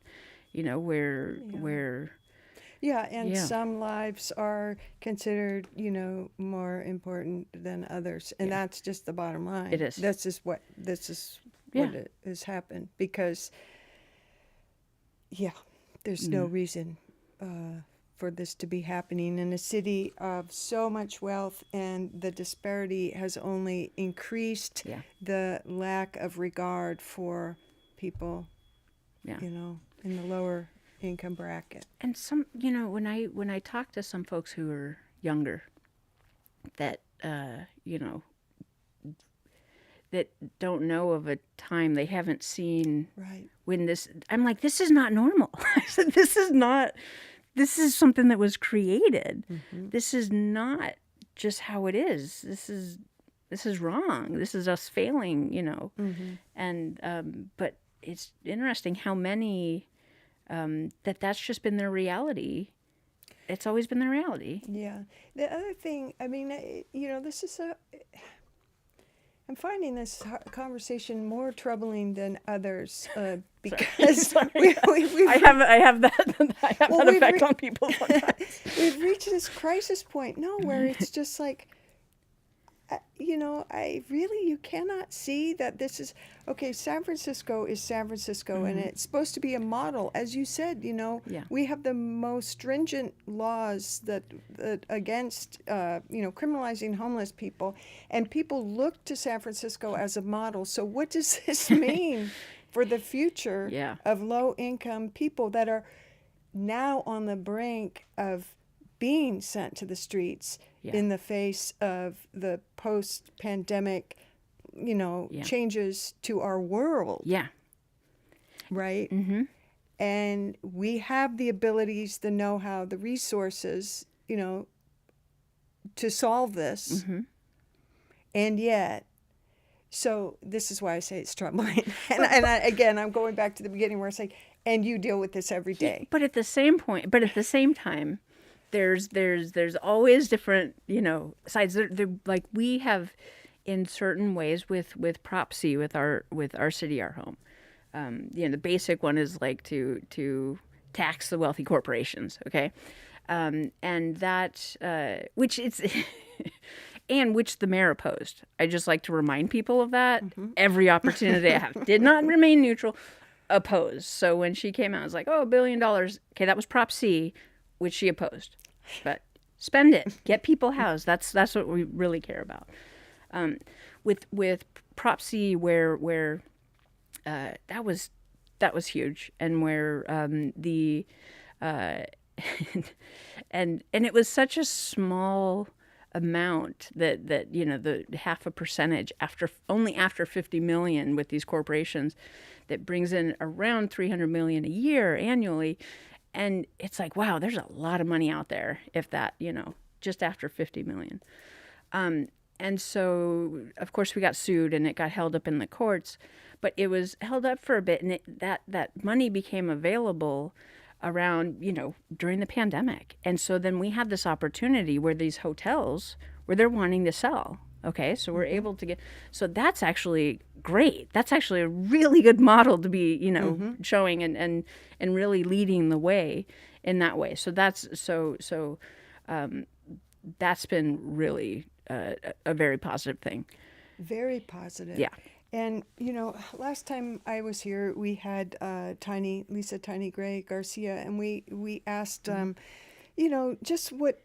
C: where
A: Yeah, and some lives are considered, more important than others, and that's just the bottom line.
C: It is.
A: This is what it has happened because, there's no reason for this to be happening in a city of so much wealth, and the disparity has only increased the lack of regard for people, in the lower income bracket.
C: And some, when I talk to some folks who are younger, that that don't know of a time they haven't seen when this, I'm like, this is not normal. I said, this is something that was created. Mm-hmm. This is not just how it is. This is wrong. This is us failing, Mm-hmm. And but it's interesting how many that's just been their reality it's always been the reality.
A: Yeah. The other thing, I mean, this is I'm finding this conversation more troubling than others because
C: Sorry.
A: we've
C: I have that
A: Well, we've
C: effect
A: re-
C: on people sometimes.
A: we've reached this crisis point now where it's just like, you cannot see that this is, okay, San Francisco is San Francisco, and it's supposed to be a model. As you said,
C: Yeah.
A: we have the most stringent laws that against, criminalizing homeless people, and people look to San Francisco as a model. So what does this mean for the future
C: Yeah.
A: of low-income people that are now on the brink of being sent to the streets in the face of the post-pandemic, changes to our world,
C: Yeah.
A: right? And we have the abilities, the know-how, the resources, to solve this. And yet, so this is why I say it's troubling. Again, I'm going back to the beginning where I say, and you deal with this every day.
C: But at the same time, there's always different, sides. Like we have, in certain ways, with Prop C, with our city, our home. The basic one is like to tax the wealthy corporations, okay, and that which it's. And which the mayor opposed. I just like to remind people of that every opportunity I have. Did not remain neutral, opposed. So when she came out, I was like, $1 billion. Okay, that was Prop C, which she opposed. But spend it, get people housed. That's what we really care about. With Prop C, where that was huge, and where the and it was such a small amount that the 0.5% after 50 million with these corporations, that brings in around 300 million a year annually. And it's like, wow, there's a lot of money out there if that, just after 50 million. And so, of course, we got sued and it got held up in the courts, but it was held up for a bit, and that money became available around, during the pandemic. And so then we had this opportunity where these hotels, where they're wanting to sell. Okay, so we're able to so that's actually great. That's actually a really good model to be, showing and really leading the way in that way. So that's that's been really a very positive thing.
A: Very positive.
C: Yeah.
A: And, last time I was here, we had Lisa Tiny Gray Garcia, and we asked, just what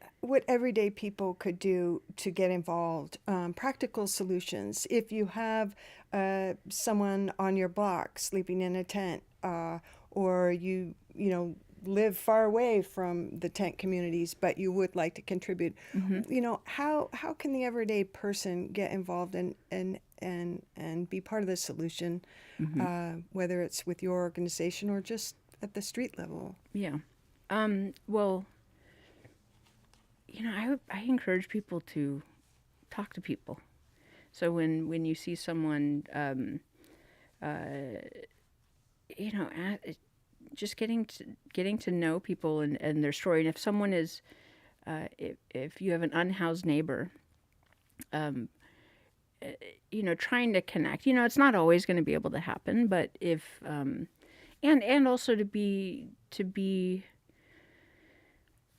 A: everyday people could do to get involved, practical solutions. If you have someone on your block sleeping in a tent, or you live far away from the tent communities, but you would like to contribute, how can the everyday person get involved and be part of the solution, whether it's with your organization or just at the street level?
C: Yeah. Well, I encourage people to talk to people. So when you see someone, just getting to know people and their story. And if someone is, if you have an unhoused neighbor, trying to connect. It's not always going to be able to happen, but if and also to be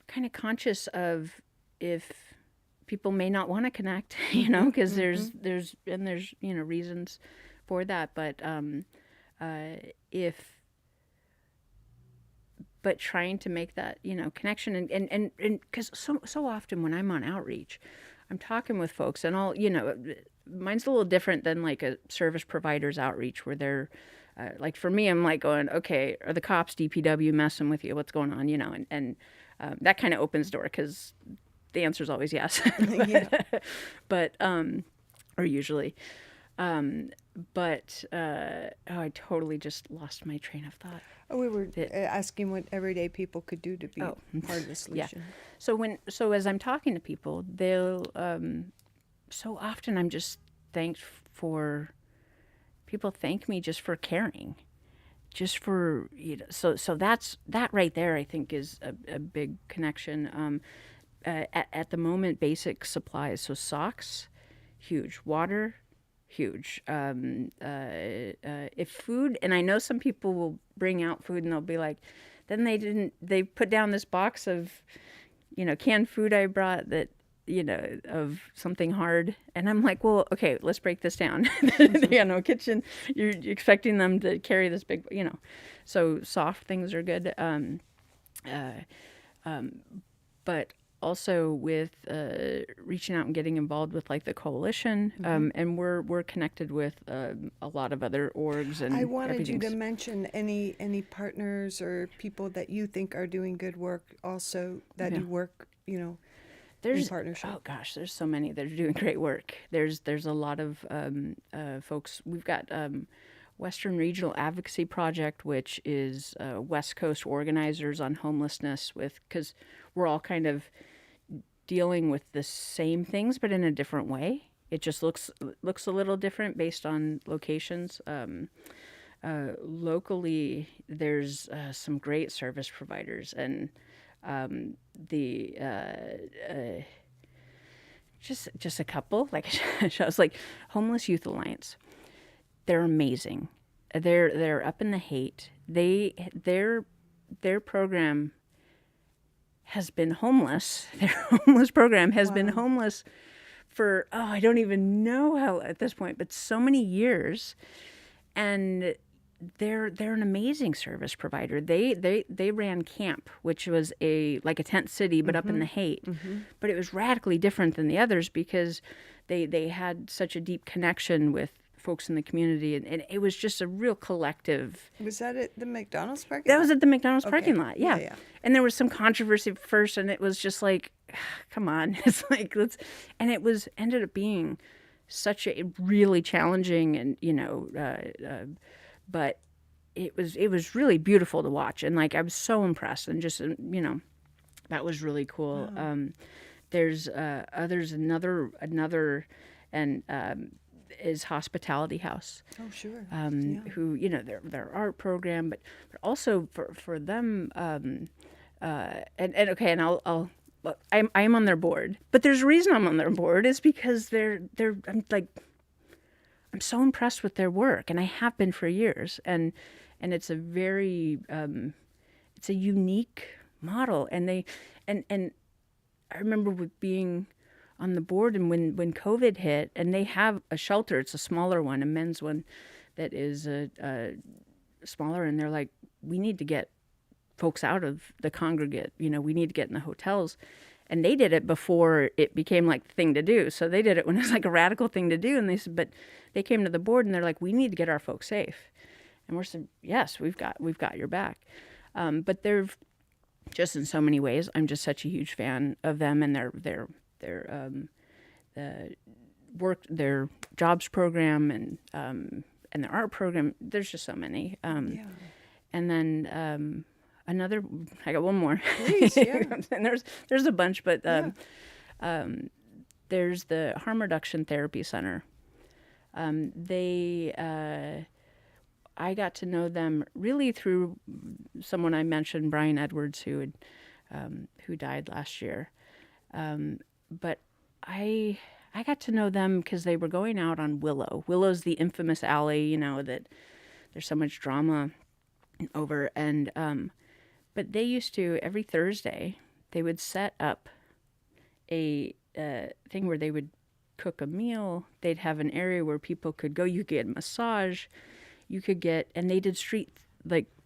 C: kind of conscious of if people may not want to connect, because there's reasons for that, but but trying to make that connection and because so often when I'm on outreach, I'm talking with folks, and all mine's a little different than like a service provider's outreach where they're like, for me, I'm like going, okay, are the cops, DPW messing with you? What's going on? And that kind of opens the door, because the answer is always yes. but or usually. But I totally just lost my train of thought.
A: We were asking what everyday people could do to be part of the solution.
C: Yeah. So as I'm talking to people, they'll so often I'm just thanked for, people thank me just for caring, just for, so that right there, I think, is a big connection. At the moment, basic supplies, so socks, huge, water, huge. If food, and I know some people will bring out food and they'll be like, then they put down this box of, canned food I brought that, of something hard. And I'm like, well, okay, let's break this down. Kitchen, you're expecting them to carry this big, so soft things are good. But also with reaching out and getting involved with like the coalition, and we're connected with a lot of other orgs, and
A: I wanted you to mention any partners or people that you think are doing good work also that you work, in partnership.
C: Oh gosh, there's so many that are doing great work. There's a lot of folks. We've got Western Regional Advocacy Project, which is West Coast organizers on homelessness, because we're all kind of dealing with the same things but in a different way. It just looks a little different based on locations. Locally, there's some great service providers, and just a couple. Like I was like, Homeless Youth Alliance. They're amazing. They're up in the Haight. Their program has been homeless. Their homeless program has been homeless for I don't even know how at this point, but so many years. And they're an amazing service provider. They ran camp, which was a tent city, but up in the Haight. But it was radically different than the others because they had such a deep connection with folks in the community, and it was just a real collective.
A: Was that at the McDonald's parking lot?
C: That was at the McDonald's parking lot, yeah.
A: Yeah.
C: And there was some controversy at first, and it was just like, come on. It's like, and it ended up being such a really challenging and, but it was really beautiful to watch. And like, I was so impressed, and just, that was really cool. Wow. There's others, another, and, is Hospitality House.
A: Oh, sure.
C: Who, their art program, but also for them, and I'm on their board. But there's a reason I'm on their board is because I'm so impressed with their work, and I have been for years, and it's a very it's a unique model, and I remember with being on the board, and when COVID hit, and they have a shelter, it's a smaller one, a men's one that is smaller, and they're like, we need to get folks out of the congregate, we need to get in the hotels. And they did it before it became like the thing to do. So they did it when it was like a radical thing to do. And they said, but they came to the board and they're like, we need to get our folks safe. And we're saying, yes, we've got your back. But they're just in so many ways. I'm just such a huge fan of them and their work, their jobs program, and their art program. There's just so many. And then I got one more.
A: Please, yeah.
C: And there's a bunch, but there's the Harm Reduction Therapy Center. I got to know them really through someone I mentioned, Brian Edwards, who died last year. But I got to know them because they were going out on Willow. Willow's the infamous alley, that there's so much drama over, and but they used to, every Thursday, they would set up a thing where they would cook a meal. They'd have an area where people could go. You could get a massage. And they did street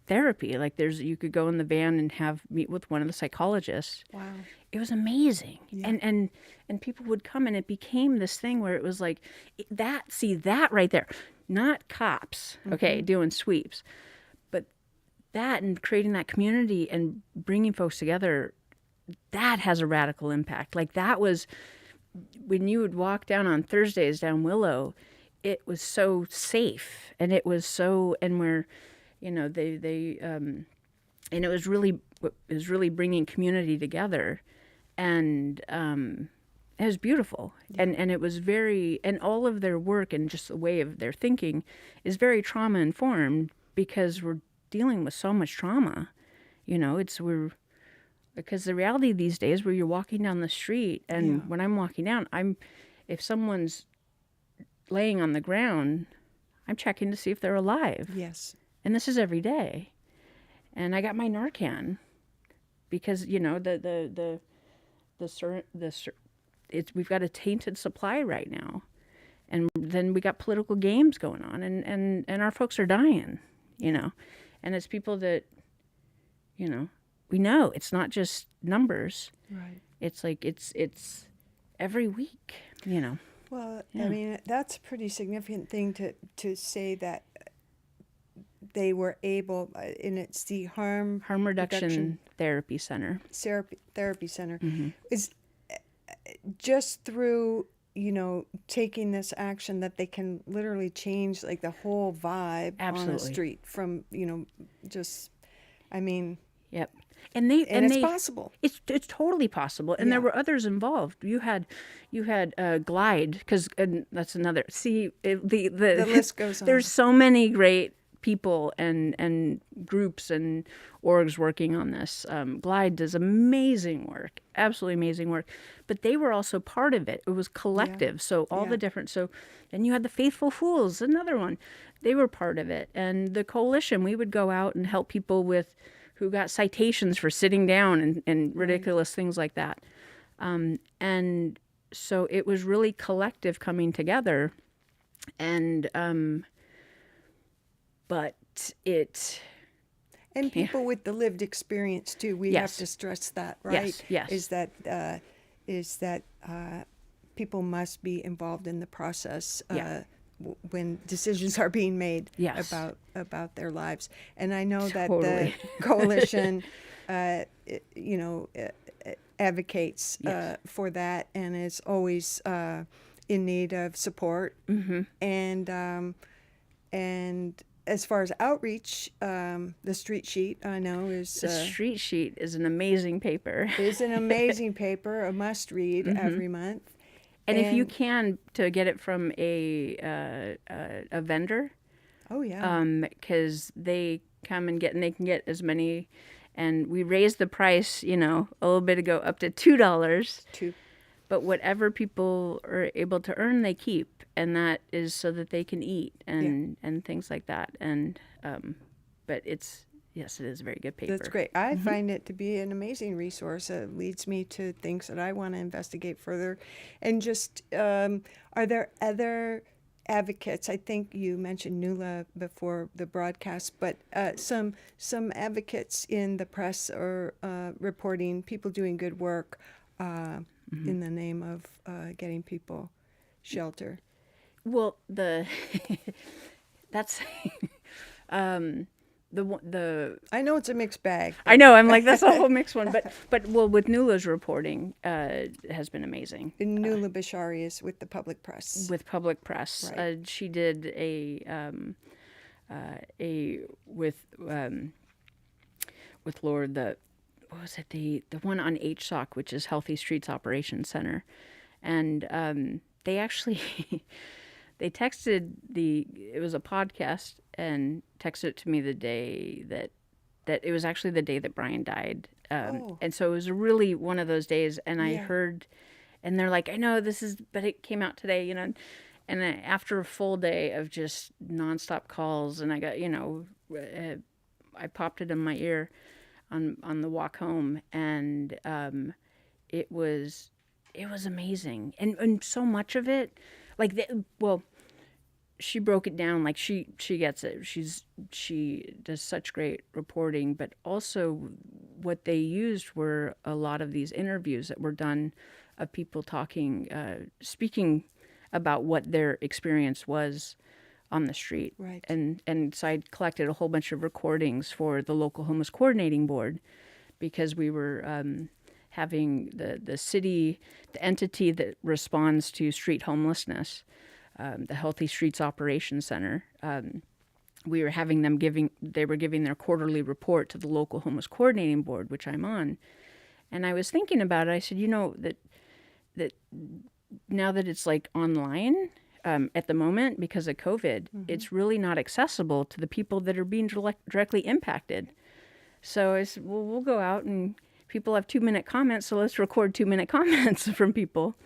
C: therapy. You could go in the van and meet with one of the psychologists.
A: Wow.
C: It was amazing.
A: Yeah.
C: And people would come, and it became this thing where it was like, that right there, not cops, okay, doing sweeps, but that and creating that community and bringing folks together, that has a radical impact. Like that was when you would walk down on Thursdays down Willow, it was so safe, and it was so, and where, they and it was really bringing community together, and it was beautiful. Yeah. And it was very, and all of their work and just the way of their thinking is very trauma informed, because dealing with so much trauma. You know, because the reality these days where you're walking down the street, and when I'm walking down, if someone's laying on the ground, I'm checking to see if they're alive.
A: Yes.
C: And this is every day. And I got my Narcan because, you know, we've got a tainted supply right now. And then we got political games going on, and our folks are dying, you know. And it's people that, you know, we know it's not just numbers.
A: Right.
C: It's like it's every week, you know.
A: Well, I mean, that's a pretty significant thing to say that they were able, and it's the harm
C: Reduction Therapy Center.
A: Therapy Center, is just through, you know, taking this action that they can literally change like the whole vibe on the street from, you know, just, I mean.
C: Yep. And it's
A: possible.
C: It's totally possible. And there were others involved. You had Glide, because that's another. See, the
A: list goes on.
C: There's so many great people and groups and orgs working on this. Glide does amazing work, absolutely amazing work. But they were also part of it. It was collective. So all the different. So then you had the Faithful Fools, another one. They were part of it. And the coalition, we would go out and help people who got citations for sitting down and ridiculous things like that. And so it was really collective coming together. And, but it...
A: And people with the lived experience too. We have to stress that, right?
C: Yes.
A: Is that people must be involved in the process when decisions are being made about their lives. And I know that the coalition, you know, advocates for that and is always in need of support. And as far as outreach, the Street Sheet, I know, is...
C: The Street Sheet is an amazing paper.
A: Is an amazing paper, a must-read every month.
C: And if you can, to get it from a vendor.
A: Oh, yeah.
C: Because they come and they can get as many. And we raised the price, you know, a little bit ago up to $2. But whatever people are able to earn, they keep. And that is so that they can eat and things like that. And but yes, it is a very good paper.
A: That's great. I find it to be an amazing resource. It leads me to things that I want to investigate further. And just, are there other advocates? I think you mentioned Nuala before the broadcast, but some advocates in the press or reporting, people doing good work in the name of getting people shelter.
C: Well, that's the
A: I know it's a mixed bag.
C: I know, I'm like, that's a whole mixed one. But well, with Nuala's reporting has been amazing.
A: And Nuala Bashari is with the Public Press.
C: With Public Press, right. She did with Lord what was it, the one on HSOC, which is Healthy Streets Operations Center, and they actually they texted it was a podcast and texted it to me the day that it was actually the day that Brian died, and so it was really one of those days. And I heard, and they're like, I know this is, but it came out today, you know. And then after a full day of just nonstop calls, and I got, you know, I popped it in my ear on the walk home, and it was amazing, and so much of it, like she broke it down, like she gets it. She does such great reporting, but also what they used were a lot of these interviews that were done of people speaking about what their experience was on the street.
A: Right.
C: And so I collected a whole bunch of recordings for the local homeless coordinating board, because we were having the city, the entity that responds to street homelessness, the Healthy Streets Operations Center. We were having them they were giving their quarterly report to the local homeless coordinating board, which I'm on. And I was thinking about it. I said, you know, that now that it's like online, at the moment, because of COVID, it's really not accessible to the people that are being directly impacted. So we'll go out and people have 2-minute comments, so let's record 2-minute comments from people,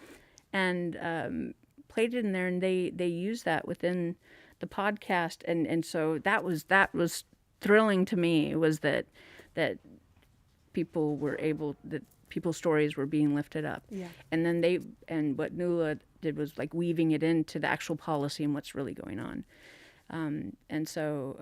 C: and played it in there, and they use that within the podcast, and so that was thrilling to me, was that people were able, that people's stories were being lifted up.
A: Yeah.
C: And then what Nuala did was like weaving it into the actual policy and what's really going on. And so,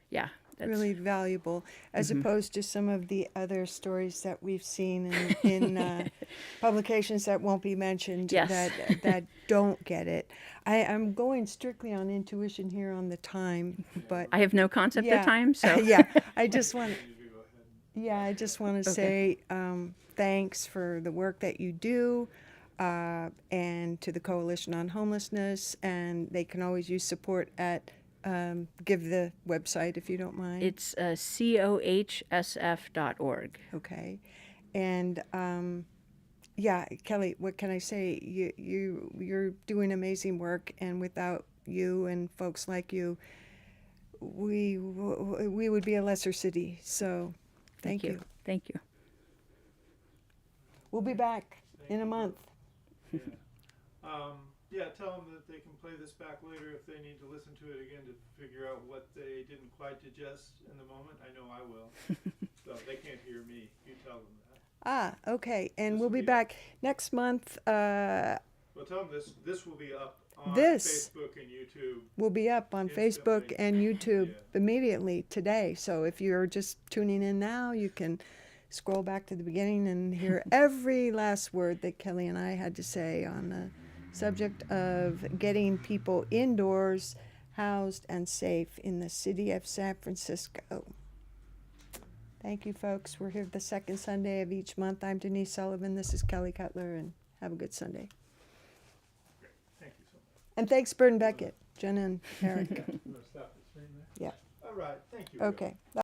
C: yeah. That's
A: really valuable, as opposed to some of the other stories that we've seen in publications that won't be mentioned,
C: Yes.
A: that don't get it. I'm going strictly on intuition here on the time, but
C: I have no concept
A: yeah.
C: of time, so.
A: Yeah, I just want
B: You go ahead.
A: to say thanks for the work that you do, and to the Coalition on Homelessness, and they can always use support at give the website if you don't mind.
C: It's cohsf.org.
A: Okay, and yeah, Kelly, what can I say? You're doing amazing work, and without you and folks like you, we would be a lesser city. So, thank you.
C: Thank you.
A: We'll be back in a month.
B: Yeah, tell them that they can play this back later if they need to listen to it again to figure out what they didn't quite digest in the moment. I know I will. So they can't hear me. You tell them that.
A: Okay, and
B: This
A: we'll
B: will
A: be
B: be-
A: back next month.
B: Well, tell them this will be up on
A: This-
B: Facebook and YouTube.
A: We'll be up on Facebook
B: Instantly.
A: and YouTube
B: Yeah.
A: immediately today. So if you're just tuning in now, you can scroll back to the beginning and hear every last word that Kelly and I had to say on the subject of getting people indoors, housed, and safe in the city of San Francisco. Thank you, folks. We're here the second Sunday of each month. I'm Denise Sullivan. This is Kelly Cutler, and have a good Sunday.
B: Great. Thank you so much.
A: And thanks, Bird and Beckett, Jenna and Eric.
B: You want to stop the stream there?
A: Yeah.
B: All right. Thank you.
A: Okay.